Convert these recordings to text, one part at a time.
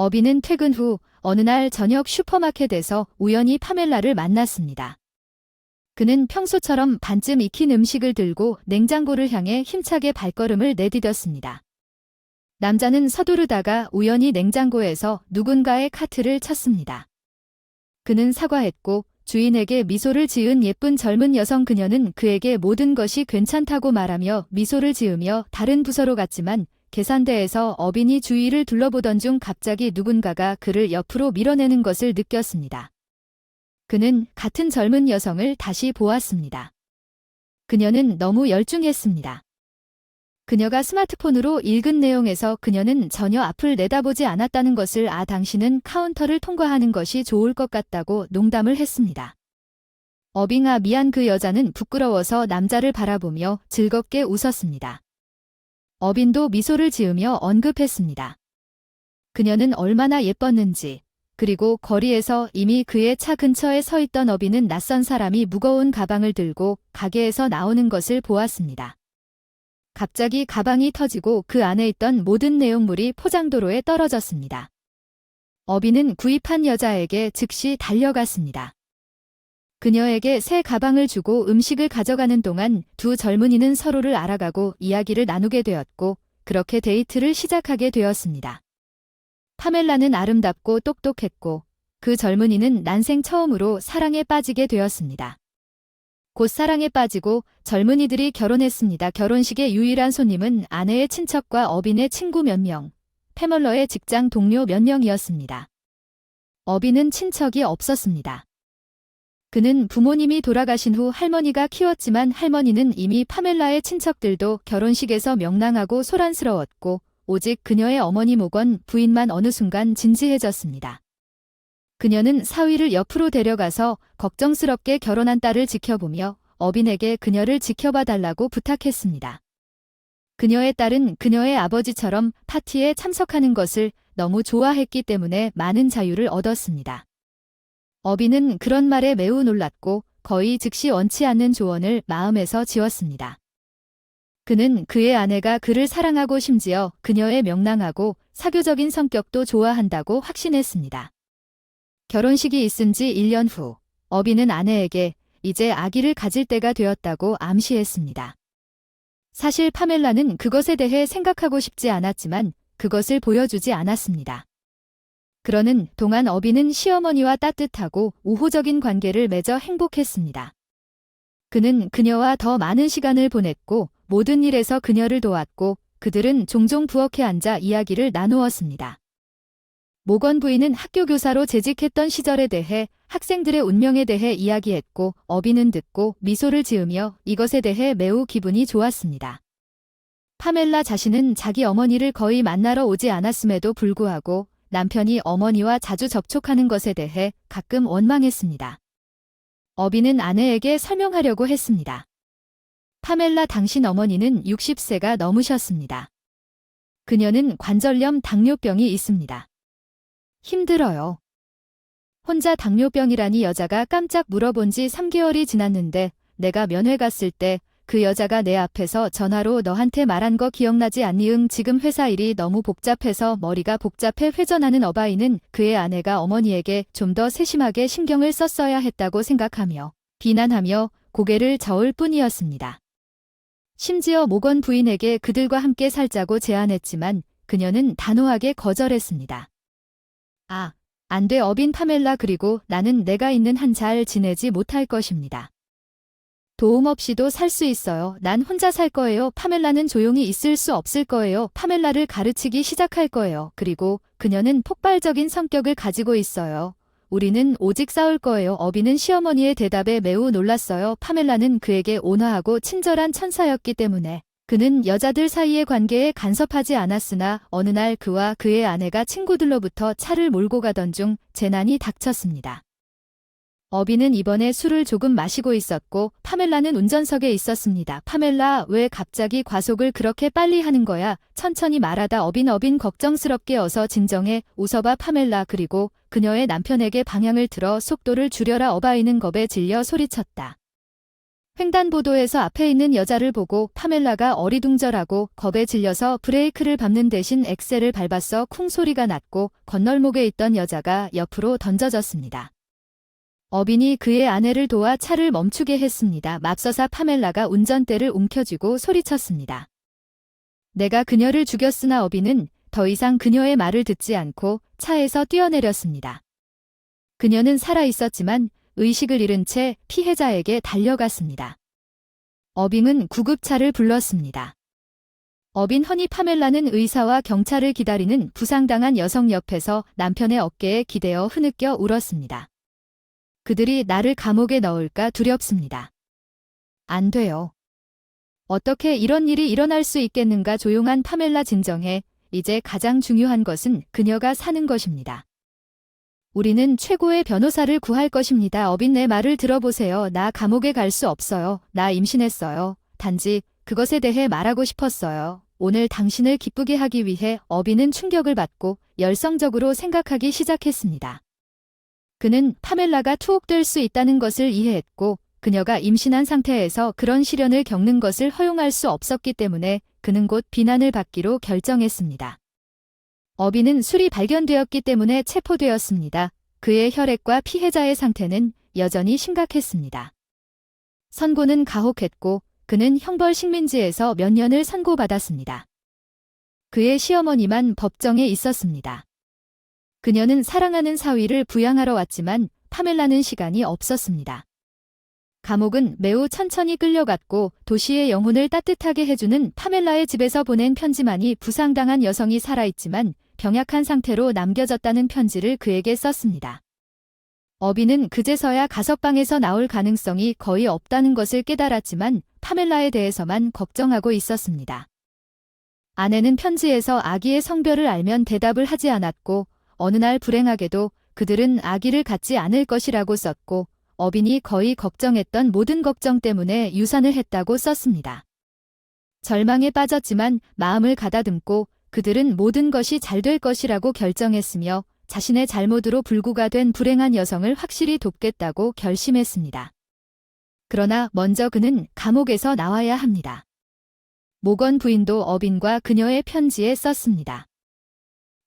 어빈은 퇴근 후 어느 날 저녁 슈퍼마켓에서 우연히 파멜라를 만났습니다. 그는 평소처럼 반쯤 익힌 음식을 들고 냉장고를 향해 힘차게 발걸음을 내디뎠습니다. 남자는 서두르다가 우연히 냉장고에서 누군가의 카트를 쳤습니다. 그는 사과했고 주인에게 미소를 지은 예쁜 젊은 여성 그녀는 그에게 모든 것이 괜찮다고 말하며 미소를 지으며 다른 부서로 갔지만 계산대에서 어빈이 주위를 둘러보던 중 갑자기 누군가가 그를 옆으로 밀어내는 것을 느꼈습니다. 그는 같은 젊은 여성을 다시 보았습니다. 그녀는 너무 열중했습니다. 그녀가 스마트폰으로 읽은 내용에서 그녀는 전혀 앞을 내다보지 않았다는 것을 당신은 카운터를 통과하는 것이 좋을 것 같다고 농담을 했습니다. 어빙아 미안 그 여자는 부끄러워서 남자를 바라보며 즐겁게 웃었습니다. 어빈도 미소를 지으며 언급했습니다. 그녀는 얼마나 예뻤는지, 그리고 거리에서 이미 그의 차 근처에 서 있던 어빈은 낯선 사람이 무거운 가방을 들고 가게에서 나오는 것을 보았습니다. 갑자기 가방이 터지고 그 안에 있던 모든 내용물이 포장도로에 떨어졌습니다. 어빈은 구입한 여자에게 즉시 달려갔습니다. 그녀에게 새 가방을 주고 음식을 가져가는 동안 두 젊은이는 서로를 알아가고 이야기를 나누게 되었고 그렇게 데이트를 시작하게 되었습니다. 파멜라는 아름답고 똑똑했고 그 젊은이는 난생 처음으로 사랑에 빠지게 되었습니다. 곧 사랑에 빠지고 젊은이들이 결혼했습니다. 결혼식의 유일한 손님은 아내의 친척과 어빈의 친구 몇 명, 패멀러의 직장 동료 몇 명이었습니다. 어빈은 친척이 없었습니다. 그는 부모님이 돌아가신 후 할머니가 키웠지만 할머니는 이미 파멜라의 친척들도 결혼식에서 명랑하고 소란스러웠고 오직 그녀의 어머니 모건 부인만 어느 순간 진지해졌습니다. 그녀는 사위를 옆으로 데려가서 걱정스럽게 결혼한 딸을 지켜보며 어빈에게 그녀를 지켜봐 달라고 부탁했습니다. 그녀의 딸은 그녀의 아버지처럼 파티에 참석하는 것을 너무 좋아했기 때문에 많은 자유를 얻었습니다. 어빈은 그런 말에 매우 놀랐고 거의 즉시 원치 않는 조언을 마음에서 지었습니다. 그는 그의 아내가 그를 사랑하고 심지어 그녀의 명랑하고 사교적인 성격도 좋아한다고 확신했습니다. 결혼식이 있은 지 1년 후, 어빈은 아내에게 이제 아기를 가질 때가 되었다고 암시했습니다. 사실 파멜라는 그것에 대해 생각하고 싶지 않았지만 그것을 보여주지 않았습니다. 그러는 동안 어빈은 시어머니와 따뜻하고 우호적인 관계를 맺어 행복했습니다. 그는 그녀와 더 많은 시간을 보냈고 모든 일에서 그녀를 도왔고 그들은 종종 부엌에 앉아 이야기를 나누었습니다. 모건 부인은 학교 교사로 재직했던 시절에 대해 학생들의 운명에 대해 이야기했고 어빈은 듣고 미소를 지으며 이것에 대해 매우 기분이 좋았습니다. 파멜라 자신은 자기 어머니를 거의 만나러 오지 않았음에도 불구하고 남편이 어머니와 자주 접촉하는 것에 대해 가끔 원망했습니다. 어빈은 아내에게 설명하려고 했습니다. 파멜라 당신 어머니는 60세가 넘으셨습니다. 그녀는 관절염 당뇨병이 있습니다. 힘들어요. 혼자 당뇨병이라니 여자가 깜짝 물어본 지 3개월이 지났는데 내가 면회 갔을 때 그 여자가 내 앞에서 전화로 너한테 말한 거 기억나지 않니? 응, 지금 회사 일이 너무 복잡해서 머리가 복잡해 회전하는 어바이는 그의 아내가 어머니에게 좀 더 세심하게 신경을 썼어야 했다고 생각하며 비난하며 고개를 저을 뿐이었습니다. 심지어 모건 부인에게 그들과 함께 살자고 제안했지만 그녀는 단호하게 거절했습니다. 안 돼 어빈 파멜라 그리고 나는 내가 있는 한 잘 지내지 못할 것입니다. 도움 없이도 살 수 있어요. 난 혼자 살 거예요. 파멜라는 조용히 있을 수 없을 거예요. 파멜라를 가르치기 시작할 거예요. 그리고 그녀는 폭발적인 성격을 가지고 있어요. 우리는 오직 싸울 거예요. 어빈은 시어머니의 대답에 매우 놀랐어요. 파멜라는 그에게 온화하고 친절한 천사였기 때문에 그는 여자들 사이의 관계에 간섭하지 않았으나 어느 날 그와 그의 아내가 친구들로부터 차를 몰고 가던 중 재난이 닥쳤습니다. 어빈은 이번에 술을 조금 마시고 있었고 파멜라는 운전석에 있었습니다. 파멜라, 왜 갑자기 과속을 그렇게 빨리 하는 거야? 천천히 말하다 어빈 걱정스럽게 어서 진정해. 웃어봐 파멜라. 그리고 그녀의 남편에게 방향을 틀어 속도를 줄여라. 어바이는 겁에 질려 소리쳤다. 횡단보도에서 앞에 있는 여자를 보고 파멜라가 어리둥절하고 겁에 질려서 브레이크를 밟는 대신 엑셀을 밟았어 쿵 소리가 났고 건널목에 있던 여자가 옆으로 던져졌습니다. 어빈이 그의 아내를 도와 차를 멈추게 했습니다. 맙서사 파멜라가 운전대를 움켜쥐고 소리쳤습니다. 내가 그녀를 죽였으나 어빈은 더 이상 그녀의 말을 듣지 않고 차에서 뛰어내렸습니다. 그녀는 살아 있었지만 의식을 잃은 채 피해자에게 달려갔습니다. 어빙은 구급차를 불렀습니다. 어빈 허니 파멜라는 의사와 경찰을 기다리는 부상당한 여성 옆에서 남편의 어깨에 기대어 흐느껴 울었습니다. 그들이 나를 감옥에 넣을까 두렵습니다. 안 돼요. 어떻게 이런 일이 일어날 수 있겠는가. 조용한 파멜라 진정해. 이제 가장 중요한 것은 그녀가 사는 것입니다. 우리는 최고의 변호사를 구할 것입니다. 어빈 내 말을 들어보세요. 나 감옥에 갈 수 없어요. 나 임신했어요. 단지 그것에 대해 말하고 싶었어요. 오늘 당신을 기쁘게 하기 위해 어빈은 충격을 받고 열성적으로 생각하기 시작했습니다. 그는 파멜라가 투옥될 수 있다는 것을 이해했고 그녀가 임신한 상태에서 그런 시련을 겪는 것을 허용할 수 없었기 때문에 그는 곧 비난을 받기로 결정했습니다. 어빈은 술이 발견되었기 때문에 체포되었습니다. 그의 혈액과 피해자의 상태는 여전히 심각했습니다. 선고는 가혹했고 그는 형벌 식민지에서 몇 년을 선고받았습니다. 그의 시어머니만 법정에 있었습니다. 그녀는 사랑하는 사위를 부양하러 왔지만 파멜라는 시간이 없었습니다. 감옥은 매우 천천히 끌려갔고 도시의 영혼을 따뜻하게 해주는 파멜라의 집에서 보낸 편지만이 부상당한 여성이 살아있지만 병약한 상태로 남겨졌다는 편지를 그에게 썼습니다. 어빈은 그제서야 가석방에서 나올 가능성이 거의 없다는 것을 깨달았지만 파멜라에 대해서만 걱정하고 있었습니다. 아내는 편지에서 아기의 성별을 알면 대답을 하지 않았고 어느 날 불행하게도 그들은 아기를 갖지 않을 것이라고 썼고 어빈이 거의 걱정했던 모든 걱정 때문에 유산을 했다고 썼습니다. 절망에 빠졌지만 마음을 가다듬고 그들은 모든 것이 잘 될 것이라고 결정했으며 자신의 잘못으로 불구가 된 불행한 여성을 확실히 돕겠다고 결심했습니다. 그러나 먼저 그는 감옥에서 나와야 합니다. 모건 부인도 어빈과 그녀의 편지에 썼습니다.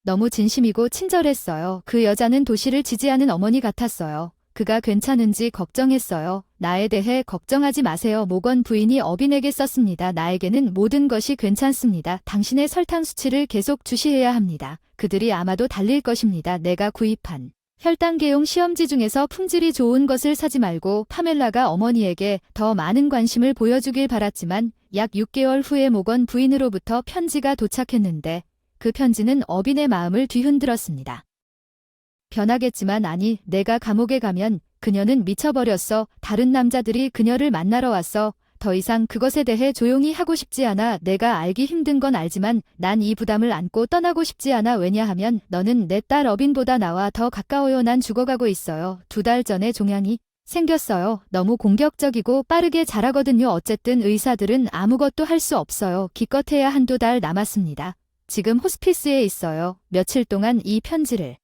너무 진심이고 친절했어요. 그 여자는 도시를 지지하는 어머니 같았어요. 그가 괜찮은지 걱정했어요. 나에 대해 걱정하지 마세요. 모건 부인이 어빈에게 썼습니다. 나에게는 모든 것이 괜찮습니다. 당신의 설탕 수치를 계속 주시해야 합니다. 그들이 아마도 달릴 것입니다. 내가 구입한 혈당계용 시험지 중에서 품질이 좋은 것을 사지 말고 파멜라가 어머니에게 더 많은 관심을 보여주길 바랐지만 약 6개월 후에 모건 부인으로부터 편지가 도착했는데 그 편지는 어빈의 마음을 뒤흔들었습니다. 변하겠지만 아니, 내가 감옥에 가면 그녀는 미쳐버렸어. 다른 남자들이 그녀를 만나러 왔어. 더 이상 그것에 대해 조용히 하고 싶지 않아. 내가 알기 힘든 건 알지만 난 이 부담을 안고 떠나고 싶지 않아. 왜냐하면 너는 내 딸 어빈보다 나와 더 가까워요. 난 죽어가고 있어요. 2달 전에 종양이 생겼어요. 너무 공격적이고 빠르게 자라거든요. 어쨌든 의사들은 아무것도 할 수 없어요. 기껏해야 한두 달 남았습니다. 지금 호스피스에 있어요. 며칠 동안 이 편지를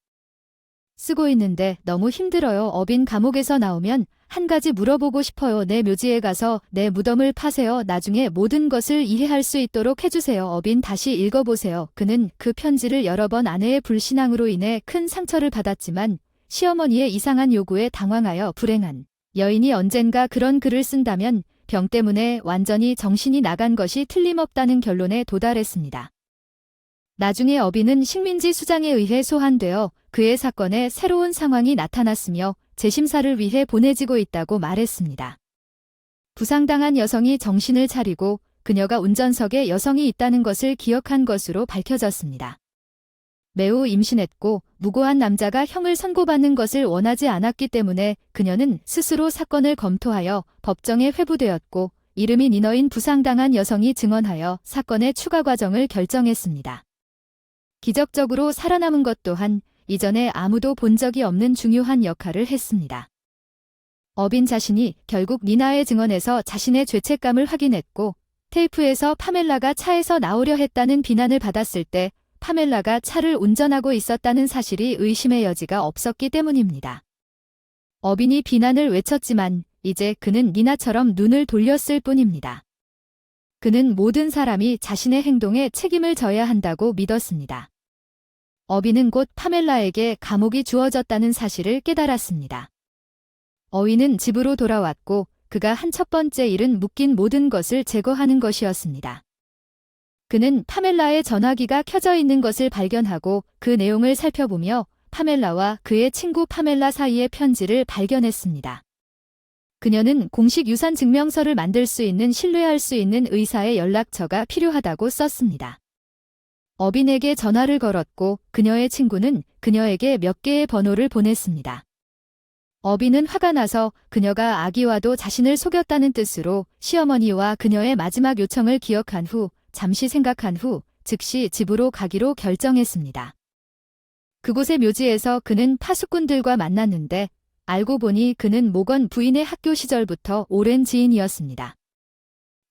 쓰고 있는데 너무 힘들어요. 어빈 감옥에서 나오면 한 가지 물어보고 싶어요. 내 묘지에 가서 내 무덤을 파세요. 나중에 모든 것을 이해할 수 있도록 해주세요. 어빈 다시 읽어보세요. 그는 그 편지를 여러 번 아내의 불신앙으로 인해 큰 상처를 받았지만 시어머니의 이상한 요구에 당황하여 불행한 여인이 언젠가 그런 글을 쓴다면 병 때문에 완전히 정신이 나간 것이 틀림없다는 결론에 도달했습니다. 나중에 어빈은 식민지 수장에 의해 소환되어 그의 사건에 새로운 상황이 나타났으며 재심사를 위해 보내지고 있다고 말했습니다. 부상당한 여성이 정신을 차리고 그녀가 운전석에 여성이 있다는 것을 기억한 것으로 밝혀졌습니다. 매우 임신했고 무고한 남자가 형을 선고받는 것을 원하지 않았기 때문에 그녀는 스스로 사건을 검토하여 법정에 회부되었고 이름이 니너인 부상당한 여성이 증언하여 사건의 추가 과정을 결정했습니다. 기적적으로 살아남은 것 또한 이전에 아무도 본 적이 없는 중요한 역할을 했습니다. 어빈 자신이 결국 니나의 증언에서 자신의 죄책감을 확인했고 테이프에서 파멜라가 차에서 나오려 했다는 비난을 받았을 때 파멜라가 차를 운전하고 있었다는 사실이 의심의 여지가 없었기 때문입니다. 어빈이 비난을 외쳤지만 이제 그는 니나처럼 눈을 돌렸을 뿐입니다. 그는 모든 사람이 자신의 행동에 책임을 져야 한다고 믿었습니다. 어비는 곧 파멜라에게 감옥이 주어졌다는 사실을 깨달았습니다. 어위는 집으로 돌아왔고 그가 한 첫 번째 일은 묶인 모든 것을 제거하는 것이었습니다. 그는 파멜라의 전화기가 켜져 있는 것을 발견하고 그 내용을 살펴보며 파멜라와 그의 친구 파멜라 사이의 편지를 발견했습니다. 그녀는 공식 유산 증명서를 만들 수 있는 신뢰할 수 있는 의사의 연락처가 필요하다고 썼습니다. 어빈에게 전화를 걸었고 그녀의 친구는 그녀에게 몇 개의 번호를 보냈습니다. 어빈은 화가 나서 그녀가 아기와도 자신을 속였다는 뜻으로 시어머니와 그녀의 마지막 요청을 기억한 후 잠시 생각한 후 즉시 집으로 가기로 결정했습니다. 그곳의 묘지에서 그는 파수꾼들과 만났는데 알고 보니 그는 모건 부인의 학교 시절부터 오랜 지인이었습니다.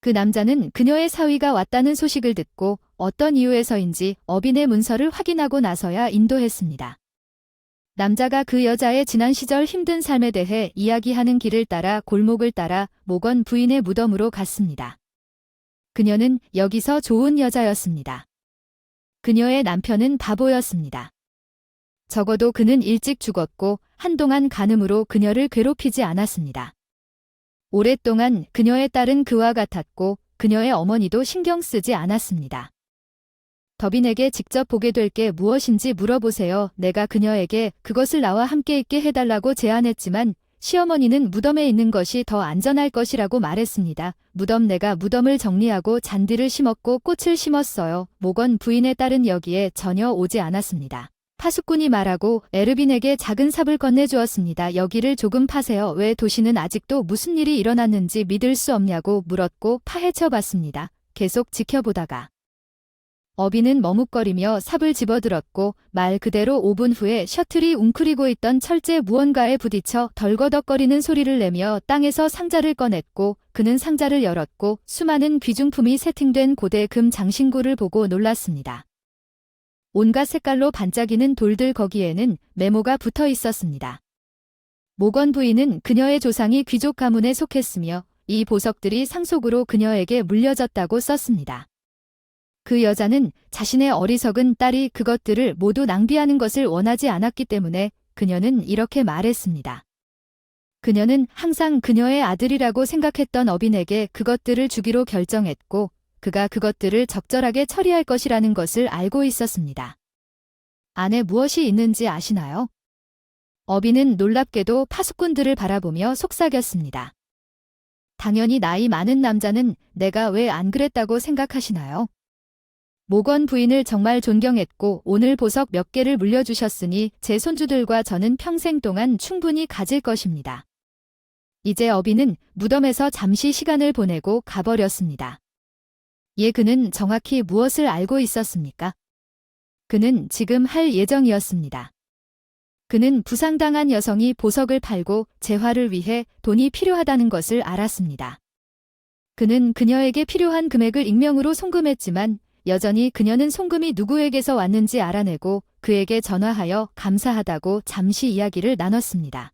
그 남자는 그녀의 사위가 왔다는 소식을 듣고 어떤 이유에서인지 어빈의 문서를 확인하고 나서야 인도했습니다. 남자가 그 여자의 지난 시절 힘든 삶에 대해 이야기하는 길을 따라 골목을 따라 모건 부인의 무덤으로 갔습니다. 그녀는 여기서 좋은 여자였습니다. 그녀의 남편은 바보였습니다. 적어도 그는 일찍 죽었고 한동안 간음으로 그녀를 괴롭히지 않았습니다. 오랫동안 그녀의 딸은 그와 같았고 그녀의 어머니도 신경 쓰지 않았습니다. 더빈에게 직접 보게 될 게 무엇인지 물어보세요. 내가 그녀에게 그것을 나와 함께 있게 해달라고 제안했지만 시어머니는 무덤에 있는 것이 더 안전할 것이라고 말했습니다. 내가 무덤을 정리하고 잔디를 심었고 꽃을 심었어요. 모건 부인의 딸은 여기에 전혀 오지 않았습니다. 파수꾼이 말하고 에르빈에게 작은 삽을 건네주었습니다. 여기를 조금 파세요. 왜 도시는 아직도 무슨 일이 일어났는지 믿을 수 없냐고 물었고 파헤쳐 봤습니다. 계속 지켜보다가 어빈은 머뭇거리며 삽을 집어들었고 말 그대로 5분 후에 셔틀이 웅크리고 있던 철제 무언가에 부딪혀 덜거덕거리는 소리를 내며 땅에서 상자를 꺼냈고 그는 상자를 열었고 수많은 귀중품이 세팅된 고대 금 장신구를 보고 놀랐습니다. 온갖 색깔로 반짝이는 돌들 거기에는 메모가 붙어 있었습니다. 모건 부인은 그녀의 조상이 귀족 가문에 속했으며 이 보석들이 상속으로 그녀에게 물려졌다고 썼습니다. 그 여자는 자신의 어리석은 딸이 그것들을 모두 낭비하는 것을 원하지 않았기 때문에 그녀는 이렇게 말했습니다. 그녀는 항상 그녀의 아들이라고 생각했던 어빈에게 그것들을 주기로 결정했고 그가 그것들을 적절하게 처리할 것이라는 것을 알고 있었습니다. 안에 무엇이 있는지 아시나요? 어빈은 놀랍게도 파수꾼들을 바라보며 속삭였습니다. 당연히 나이 많은 남자는 내가 왜 안 그랬다고 생각하시나요? 모건 부인을 정말 존경했고 오늘 보석 몇 개를 물려주셨으니 제 손주들과 저는 평생 동안 충분히 가질 것입니다. 이제 어빈은 무덤에서 잠시 시간을 보내고 가버렸습니다. 그는 정확히 무엇을 알고 있었습니까? 그는 지금 할 예정이었습니다. 그는 부상당한 여성이 보석을 팔고 재활을 위해 돈이 필요하다는 것을 알았습니다. 그는 그녀에게 필요한 금액을 익명으로 송금했지만 여전히 그녀는 송금이 누구에게서 왔는지 알아내고 그에게 전화하여 감사하다고 잠시 이야기를 나눴습니다.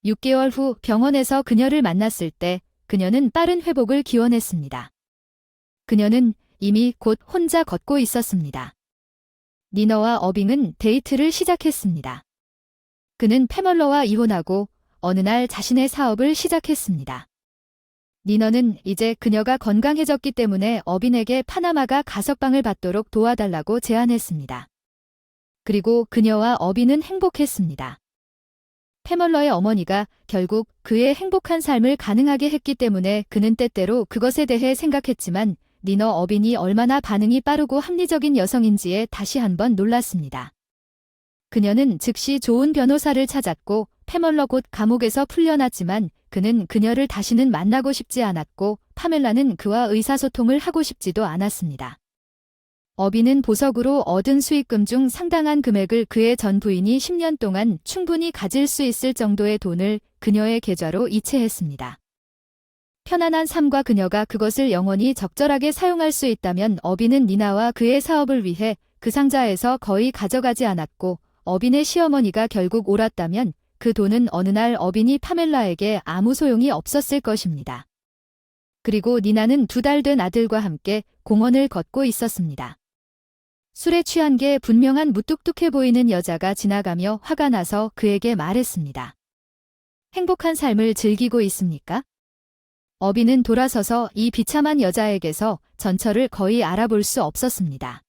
6개월 후 병원에서 그녀를 만났을 때 그녀는 빠른 회복을 기원했습니다. 그녀는 이미 곧 혼자 걷고 있었습니다. 니너와 어빙은 데이트를 시작했습니다. 그는 패멀러와 이혼하고 어느 날 자신의 사업을 시작했습니다. 니너는 이제 그녀가 건강해졌기 때문에 어빈에게 파나마가 가석방을 받도록 도와달라고 제안했습니다. 그리고 그녀와 어빈은 행복했습니다. 패멀러의 어머니가 결국 그의 행복한 삶을 가능하게 했기 때문에 그는 때때로 그것에 대해 생각했지만 니너 어빈이 얼마나 반응이 빠르고 합리적인 여성인지에 다시 한번 놀랐습니다. 그녀는 즉시 좋은 변호사를 찾았고 패멀러 곧 감옥에서 풀려났지만 그는 그녀를 다시는 만나고 싶지 않았고 파멜라는 그와 의사소통을 하고 싶지도 않았습니다. 어빈은 보석으로 얻은 수익금 중 상당한 금액을 그의 전 부인이 10년 동안 충분히 가질 수 있을 정도의 돈을 그녀의 계좌로 이체했습니다. 편안한 삶과 그녀가 그것을 영원히 적절하게 사용할 수 있다면 어빈은 니나와 그의 사업을 위해 그 상자에서 거의 가져가지 않았고 어빈의 시어머니가 결국 옳았다면 그 돈은 어느 날 어빈이 파멜라에게 아무 소용이 없었을 것입니다. 그리고 니나는 2달 된 아들과 함께 공원을 걷고 있었습니다. 술에 취한 게 분명한 무뚝뚝해 보이는 여자가 지나가며 화가 나서 그에게 말했습니다. 행복한 삶을 즐기고 있습니까? 어빈은 돌아서서 이 비참한 여자에게서 전철을 거의 알아볼 수 없었습니다.